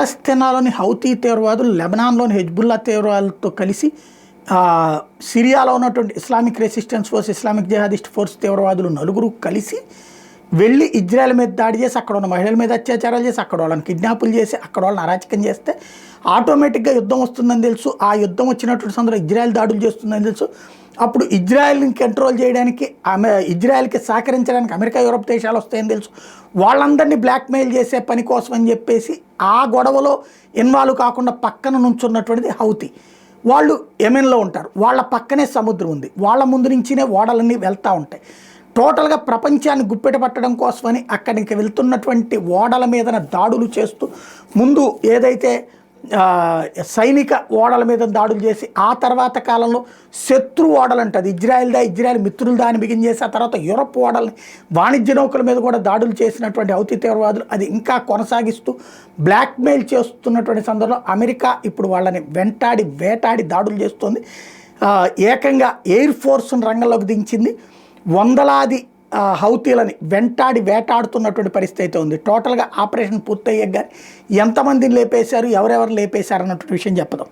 పాలస్తీనాలోని Houthi తీవ్రవాదులు లెబనాన్లోని Hezbollah తీవ్రవాదులతో కలిసి సిరియాలో ఉన్నటువంటి Islamic resistance force, Islamic jihadist force తీవ్రవాదులు నలుగురు కలిసి వెళ్ళి ఇజ్రాయెల్ మీద దాడి చేసి అక్కడ ఉన్న మహిళల మీద అత్యాచారాలు చేసి అక్కడ వాళ్ళని కిడ్నాపులు చేసి అక్కడ వాళ్ళని అరాచకం చేస్తే ఆటోమేటిక్గా యుద్ధం వస్తుందని తెలుసు. ఆ యుద్ధం వచ్చినటువంటి సందర్భంలో ఇజ్రాయెల్ దాడులు చేస్తుందని తెలుసు. అప్పుడు ఇజ్రాయెల్ని కంట్రోల్ చేయడానికి ఇజ్రాయెల్కి సహకరించడానికి అమెరికా, యూరప్ దేశాలు వస్తాయని తెలుసు. వాళ్ళందరినీ బ్లాక్మెయిల్ చేసే పని కోసం అని చెప్పేసి ఆ గొడవలో ఇన్వాల్వ్ కాకుండా పక్కన నుంచున్నటువంటిది హౌతీ. వాళ్ళు యెమెన్లో ఉంటారు, వాళ్ళ పక్కనే సముద్రం ఉంది, వాళ్ళ ముందు నుంచినే ఓడలన్నీ వెళ్తూ ఉంటాయి. టోటల్గా ప్రపంచాన్ని గుప్పెట పట్టడం కోసమని అక్కడికి వెళ్తున్నటువంటి ఓడల మీద దాడులు చేస్తూ ముందు ఏదైతే సైనిక ఓడల మీద దాడులు చేసి ఆ తర్వాత కాలంలో శత్రు ఓడలు ఉంటుంది ఇజ్రాయెల్ మిత్రులదా అని బిగిన్ చేసి ఆ తర్వాత యూరప్ ఓడల్ని వాణిజ్య నౌకల మీద కూడా దాడులు చేసినటువంటి హౌతీ తీవ్రవాదులు అది ఇంకా కొనసాగిస్తూ బ్లాక్మెయిల్ చేస్తున్నటువంటి సందర్భంలో అమెరికా ఇప్పుడు వాళ్ళని వేటాడి దాడులు చేస్తుంది. ఏకంగా ఎయిర్ ఫోర్స్ను రంగంలోకి దించింది. వందలాది హౌతీలని వేటాడుతున్నటువంటి పరిస్థితి అయితే ఉంది. టోటల్గా ఆపరేషన్ పూర్తయ్యాక కానీ ఎంతమందిని లేపేశారు, ఎవరెవరు లేపేశారు అన్నటువంటి విషయం చెప్పదాం.